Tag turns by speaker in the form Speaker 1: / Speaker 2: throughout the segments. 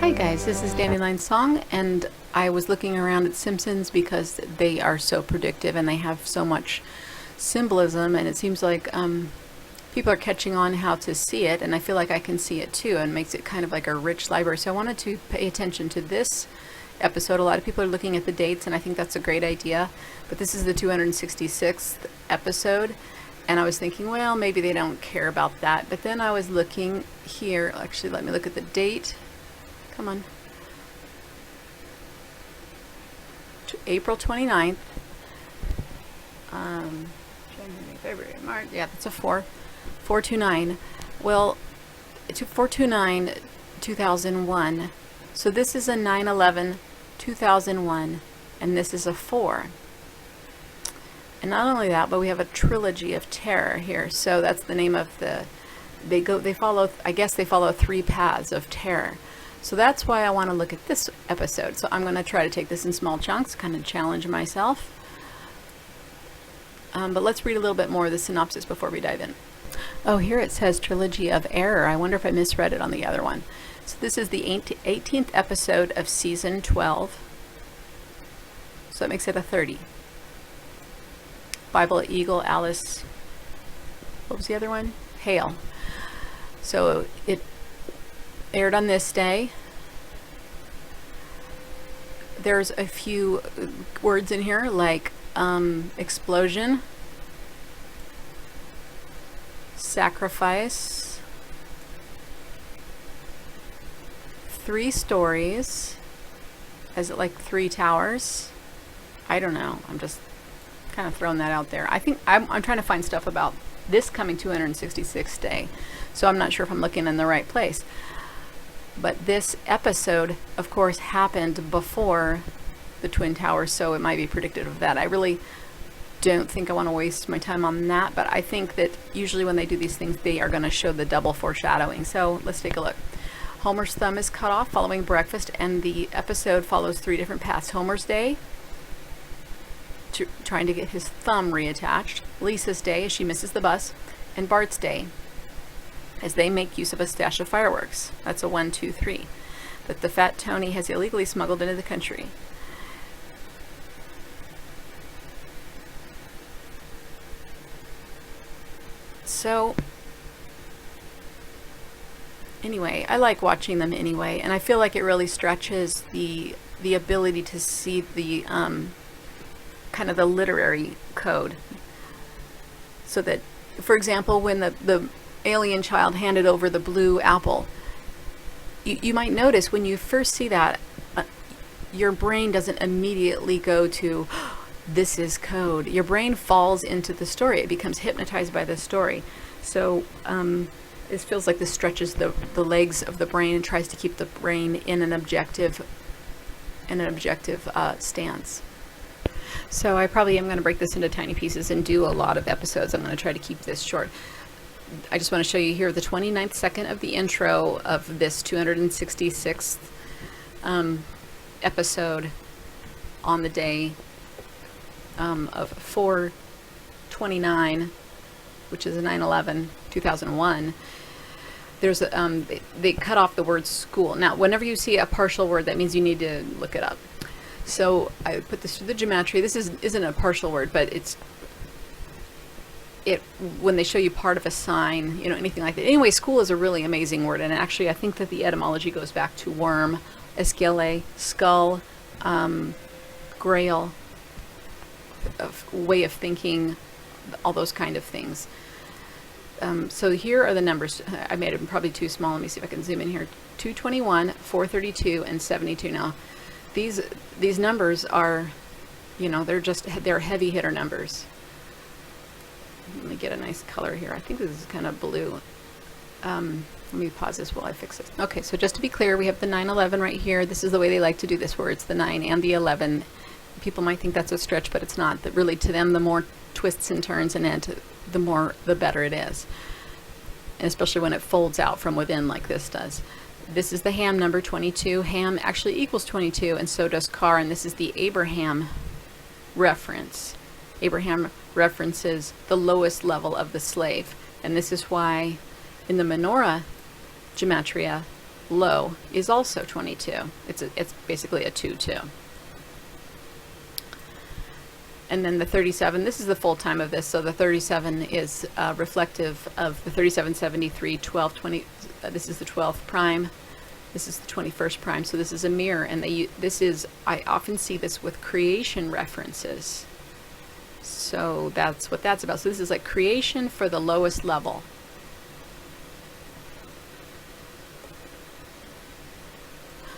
Speaker 1: Hi guys, this is Dandelion Song, and I was looking around at Simpsons because they are so predictive and they have so much symbolism, and it seems like people are catching on how to see it, and I feel like I can see it too, and it makes it kind of like a rich library. So I wanted to pay attention to this episode. A lot of people are looking at the dates, and I think that's a great idea, but this is the 266th episode, and I was thinking, well, maybe they don't care about that. But then I was looking here, actually let me look at the date. Come on. April 29th. January, February, March. Yeah, that's a 429. Well, it's 429 2001. So this is a 9/11 2001, and this is a 4. And not only that, but we have a trilogy of terror here. So that's the name of the. They follow. I guess they follow 3 paths of terror. So that's why I want to look at this episode. So I'm going to try to take this in small chunks, kind of challenge myself. But let's read a little bit more of the synopsis before we dive in. Oh, here it says Trilogy of Error. I wonder if I misread it on the other one. So this is the 18th episode of season 12. So that makes it a 30. Bible, Eagle, Alice. What was the other one? Hail. So it aired on this day. There's a few words in here like explosion, sacrifice, 3 stories. Is it like 3 towers? I don't know. I'm just kind of throwing that out there. I think I'm trying to find stuff about this coming 266th day, so I'm not sure if I'm looking in the right place. But this episode, of course, happened before the Twin Towers, so it might be predictive of that. I really don't think I want to waste my time on that, but I think that usually when they do these things, they are going to show the double foreshadowing. So let's take a look. Homer's thumb is cut off following breakfast, and the episode follows 3 different paths. Homer's day, trying to get his thumb reattached. Lisa's day, as she misses the bus. And Bart's day, as they make use of a stash of fireworks. That's a 1, 2, 3. That the fat Tony has illegally smuggled into the country. So, anyway, I like watching them anyway, and I feel like it really stretches the ability to see the kind of the literary code. So that, for example, when the alien child handed over the blue apple, you might notice when you first see that, your brain doesn't immediately go to, this is code. Your brain falls into the story. It becomes hypnotized by the story. So it feels like this stretches the legs of the brain and tries to keep the brain in an objective stance. So I probably am going to break this into tiny pieces and do a lot of episodes. I'm going to try to keep this short. I just want to show you here the 29th second of the intro of this 266th episode on the day of 4/29, which is a 9/11 2001. There's a, they cut off the word school. Now, whenever you see a partial word, that means you need to look it up. So I put this through the Gematria. This isn't a partial word, but when they show you part of a sign, anything like that. Anyway, school is a really amazing word, and actually I think that the etymology goes back to worm, esquele, skull, grail, way of thinking, all those kind of things. So here are the numbers. I made them probably too small. Let me see if I can zoom in here. 221, 432, and 72. Now, these numbers are, they're heavy hitter numbers. Let me get a nice color here. I think this is kind of blue. Let me pause this while I fix it. Okay, so just to be clear, we have the 9/11 right here. This is the way they like to do this, where it's the 9 and the 11. People might think that's a stretch, but it's not. That really, to them, the more twists and turns and the better it is. And especially when it folds out from within like this does. This is the ham number 22. Ham actually equals 22, and so does car, and this is the Abraham reference. Abraham references the lowest level of the slave, and this is why in the menorah Gematria low is also 22. It's basically a 2-2. And then the 37, this is the full time of this, so the 37 is reflective of the 3773, 1220. This is the 12th prime. This is the 21st prime, so this is a mirror, and I often see this with creation references. So that's what that's about. So this is like creation for the lowest level.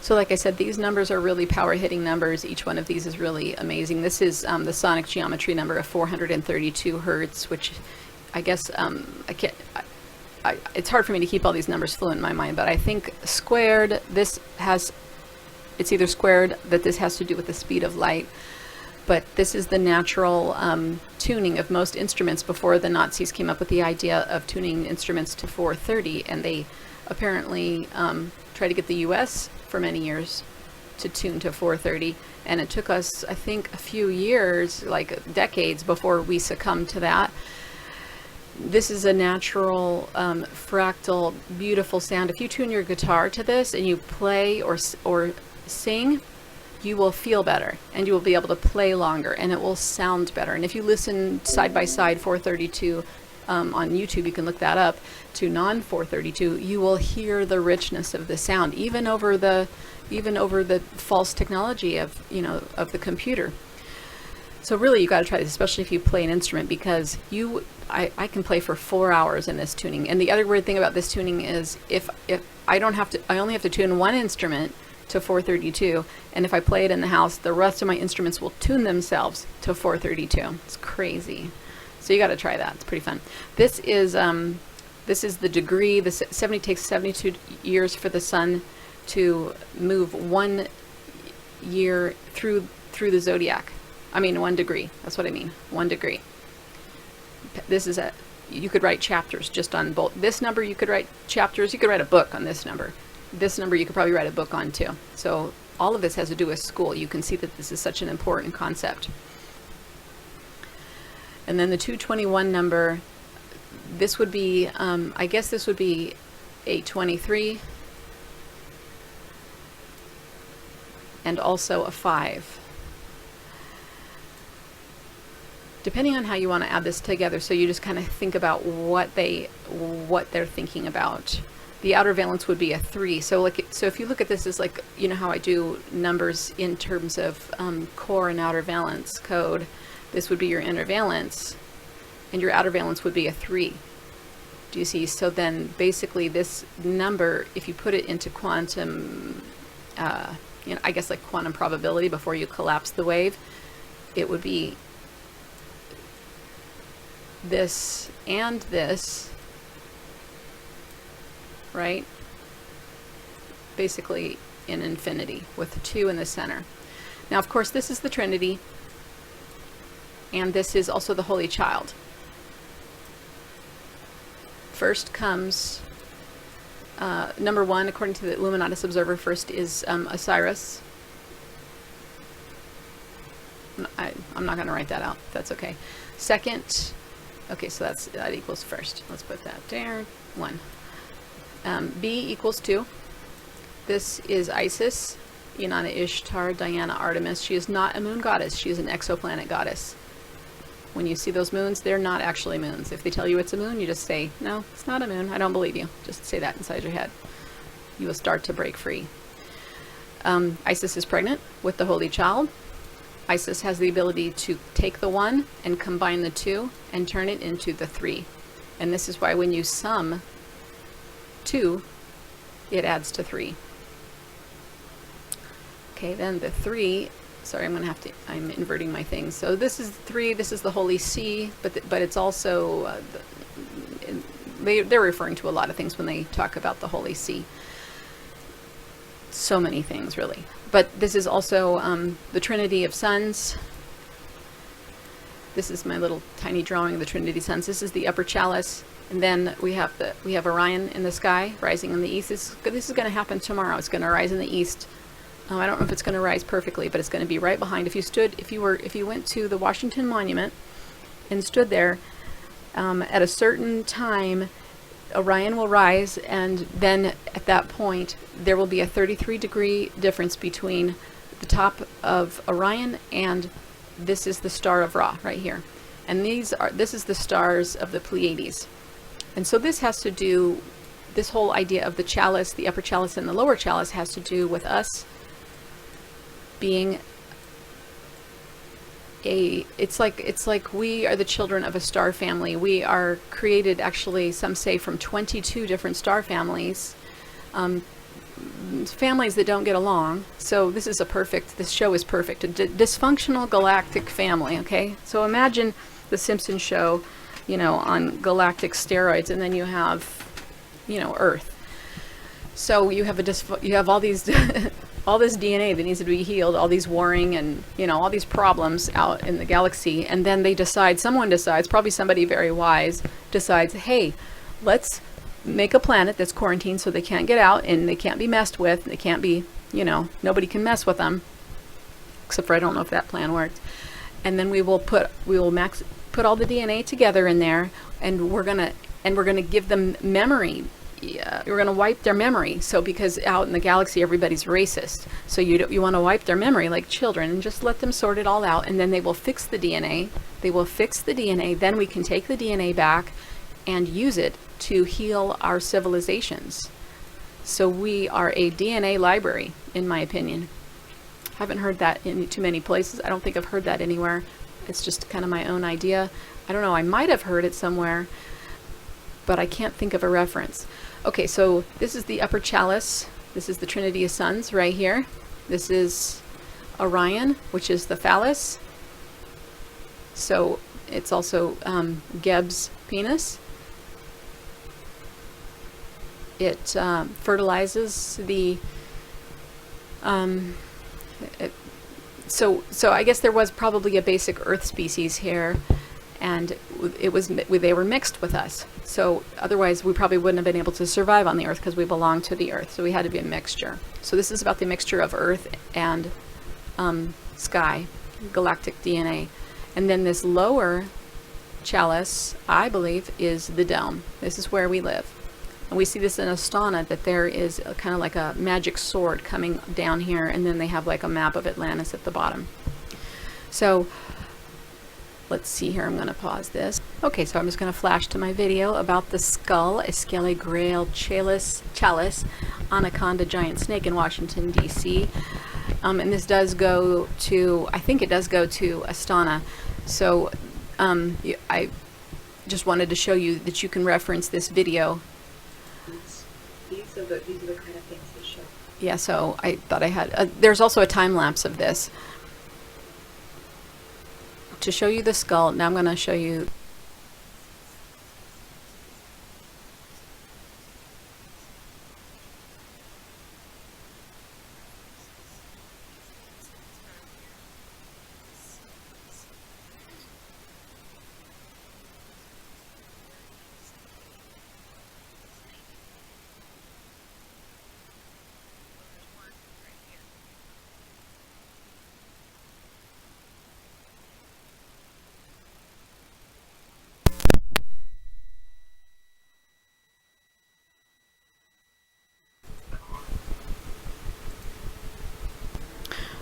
Speaker 1: So like I said, these numbers are really power hitting numbers. Each one of these is really amazing. This is the sonic geometry number of 432 hertz, which I guess it's hard for me to keep all these numbers fluent in my mind, but I think squared, it's either squared that this has to do with the speed of light, but this is the natural tuning of most instruments before the Nazis came up with the idea of tuning instruments to 430, and they apparently tried to get the US for many years to tune to 430, and it took us, I think, a few years, like decades, before we succumbed to that. This is a natural, fractal, beautiful sound. If you tune your guitar to this and you play or sing, you will feel better, and you will be able to play longer, and it will sound better. And if you listen side by side 432 on YouTube, you can look that up, to non-432, you will hear the richness of the sound, even over the false technology of the computer. So really, you got to try this, especially if you play an instrument, because I can play for 4 hours in this tuning. And the other weird thing about this tuning is if I only have to tune one instrument to 432, and if I play it in the house, the rest of my instruments will tune themselves to 432. It's crazy. So you got to try that. It's pretty fun. This is the degree. Takes 72 years for the sun to move 1 year through the zodiac. I mean 1 degree. That's what I mean. 1 degree. This is you could write chapters just on both. This number you could write chapters. You could write a book on this number. This number you could probably write a book on too. So all of this has to do with school. You can see that this is such an important concept. And then the 221 number, this would be, I guess this would be 823, and also a 5. Depending on how you want to add this together, so you just kind of think about what they're thinking about. The outer valence would be a 3. So if you look at this as like, you know how I do numbers in terms of core and outer valence code, this would be your inner valence, and your outer valence would be a 3. Do you see? So then basically this number, if you put it into quantum, I guess like quantum probability before you collapse the wave, it would be this and this, right? Basically in infinity with 2 in the center. Now, of course, this is the Trinity, and this is also the Holy Child. First comes number 1, according to the Illuminatus Observer. First is Osiris. I'm not going to write that out. That's okay. Second, okay, so that equals first. Let's put that there. 1. B equals 2. This is Isis, Inanna, Ishtar, Diana, Artemis. She is not a moon goddess. She is an exoplanet goddess. When you see those moons, they're not actually moons. If they tell you it's a moon, you just say, no, it's not a moon. I don't believe you. Just say that inside your head. You will start to break free. Isis is pregnant with the Holy Child. Isis has the ability to take the 1 and combine the 2 and turn it into the 3. And this is why when you sum 2, it adds to 3. Okay, then the 3, sorry, I'm inverting my things. So this is 3, this is the Holy See, but it's also, they're referring to a lot of things when they talk about the Holy See. So many things, really. But this is also the Trinity of Suns. This is my little tiny drawing of the Trinity of Suns. This is the upper chalice. And then we have Orion in the sky, rising in the east. This is going to happen tomorrow. It's going to rise in the east. I don't know if it's going to rise perfectly, but it's going to be right behind. If you went to the Washington Monument and stood there at a certain time, Orion will rise, and then at that point there will be a 33-degree difference between the top of Orion and this is the star of Ra right here, and this is the stars of the Pleiades. And so this has to do, this whole idea of the chalice, the upper chalice and the lower chalice, has to do with us being it's like we are the children of a star family. We are created, actually, some say, from 22 different star families, families that don't get along. So this show is perfect. A dysfunctional galactic family, okay? So imagine the Simpsons show, you know, on galactic steroids, and then you have, you know, Earth. So you have all these all this DNA that needs to be healed, all these warring and, you know, all these problems out in the galaxy, and then someone decides, probably somebody very wise, decides, hey, let's make a planet that's quarantined so they can't get out and they can't be messed with, they can't be, you know, nobody can mess with them, except for I don't know if that plan worked. And then we will put all the DNA together in there, and we're gonna give them memory. We're going to wipe their memory. So because out in the galaxy everybody's racist, so you want to wipe their memory like children and just let them sort it all out, and then they will fix the DNA. Then we can take the DNA back and use it to heal our civilizations. So we are a DNA library, in my opinion. I haven't heard that in too many places. I don't think I've heard that anywhere. It's just kind of my own idea. I don't know, I might have heard it somewhere, but I can't think of a reference. Okay, so this is the upper chalice. This is the Trinity of Suns right here. This is Orion, which is the phallus. So it's also Geb's penis. It fertilizes the... So I guess there was probably a basic Earth species here, and they were mixed with us. So otherwise we probably wouldn't have been able to survive on the Earth, because we belong to the Earth. So we had to be a mixture. So this is about the mixture of Earth and sky, galactic DNA. And then this lower chalice, I believe, is the dome. This is where we live. And we see this in Astana, that there is kind of like a magic sword coming down here, and then they have like a map of Atlantis at the bottom. So let's see here, I'm going to pause this. Okay, so I'm just going to flash to my video about the skull, Escale Grail Chalice, Anaconda Giant Snake in Washington, D.C. And this does go to, I think it does go to Astana. So I just wanted to show you that you can reference this video. These are the kind of things they show. Yeah, so I thought I had, there's also a time lapse of this. To show you the skull, now I'm going to show you.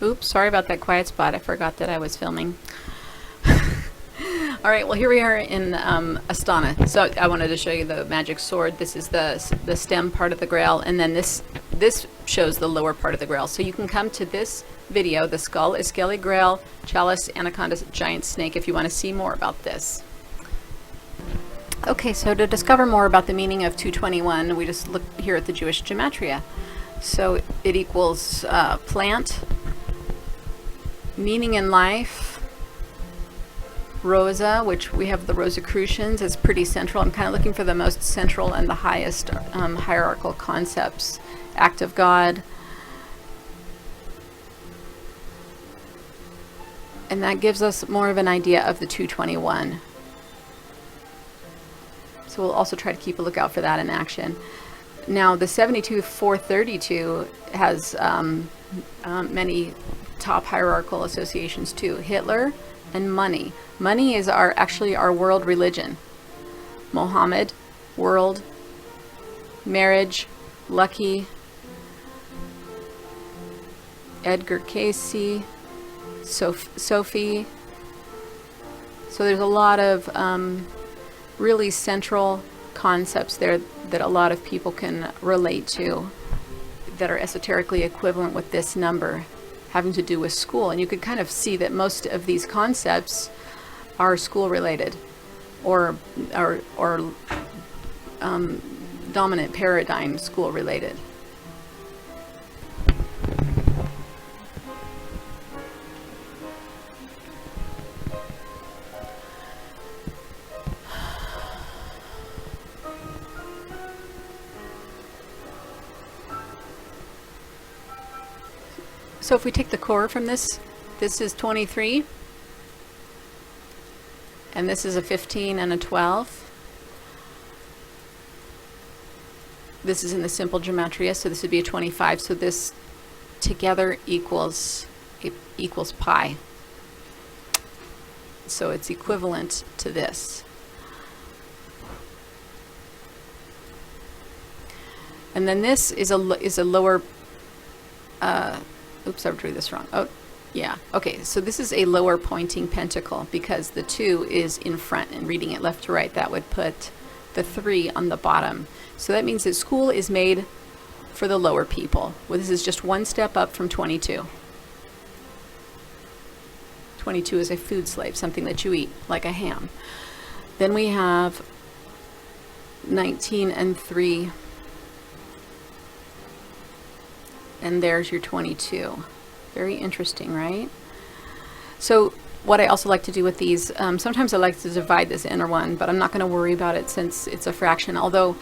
Speaker 1: Oops, sorry about that quiet spot. I forgot that I was filming. All right, well, here we are in Astana. So I wanted to show you the magic sword. This is the stem part of the Grail, and then this shows the lower part of the Grail. So you can come to this video, the skull, Escale Grail, Chalice, Anaconda, Giant Snake, if you want to see more about this. Okay, so to discover more about the meaning of 221, we just look here at the Jewish Gematria. So it equals plant, meaning in life, Rosa, which we have the Rosicrucians, is pretty central. I'm kind of looking for the most central and the highest hierarchical concepts. Act of God. And that gives us more of an idea of the 221. So we'll also try to keep a lookout for that in action. Now the 72432 has many top hierarchical associations too. Hitler and money. Money is actually our world religion. Mohammed, world, marriage, lucky, Edgar Casey, Sophie. So there's a lot of really central concepts there that a lot of people can relate to that are esoterically equivalent with this number, having to do with school. And you could kind of see that most of these concepts are school related or dominant paradigm school related. So if we take the core from this, this is 23, and this is a 15 and a 12. This is in the simple gematria, so this would be a 25. So this together equals pi. So it's equivalent to this. And then this is a lower. Oops, I drew this wrong. Oh, yeah. Okay, so this is a lower pointing pentacle because the 2 is in front, and reading it left to right, that would put the 3 on the bottom. So that means that school is made for the lower people. Well, this is just one step up from 22. 22 is a food slave, something that you eat, like a ham. Then we have 19 and 3. And there's your 22. Very interesting, right? So what I also like to do with these, sometimes I like to divide this inner one, but I'm not going to worry about it since it's a fraction, although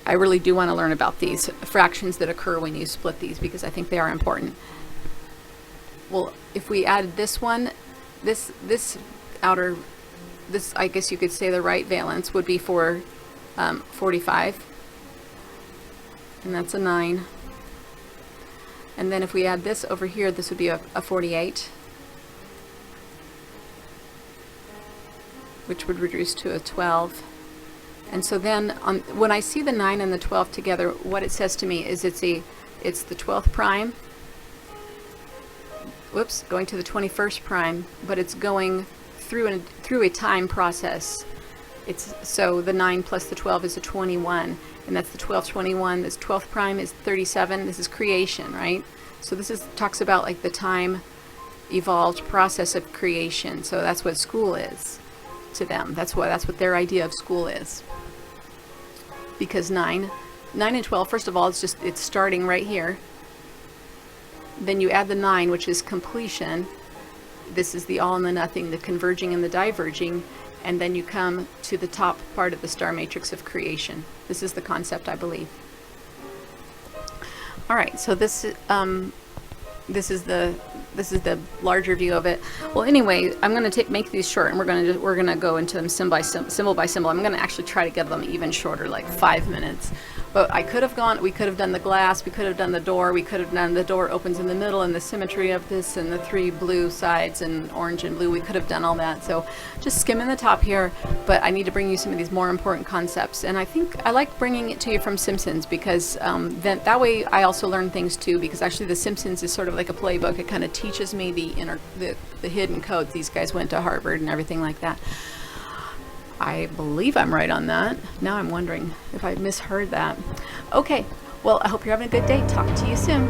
Speaker 1: I really do want to learn about these fractions that occur when you split these, because I think they are important. Well, if we added this one, this outer, this, I guess you could say the right valence would be for 45, and that's a 9. And then if we add this over here, this would be a 48, which would reduce to a 12. And so then when I see the 9 and the 12 together, what it says to me is it's the 12th prime, whoops, going to the 21st prime, but it's going through a time process. So the 9 plus the 12 is a 21, and that's the 12th 21. This 12th prime is 37. This is creation, right? So this talks about like the time evolved process of creation. So that's what school is to them. That's what their idea of school is. Because 9 and 12, first of all, it's starting right here. Then you add the 9, which is completion. This is the all and the nothing, the converging and the diverging. And then you come to the top part of the star matrix of creation. This is the concept, I believe. All right, so this is the larger view of it. Well, anyway, I'm going to make these short, and we're going to go into them symbol by symbol. I'm going to actually try to get them even shorter, like 5 minutes. But we could have done the glass, we could have done the door, we could have done the door opens in the middle and the symmetry of this and the 3 blue sides and orange and blue. We could have done all that. So just skimming the top here, but I need to bring you some of these more important concepts. And I think I like bringing it to you from Simpsons because then that way I also learn things too, because actually the Simpsons is sort of like a playbook. It kind of teaches me the hidden codes. These guys went to Harvard and everything like that. I believe I'm right on that. Now I'm wondering if I misheard that. Okay, well, I hope you're having a good day. Talk to you soon.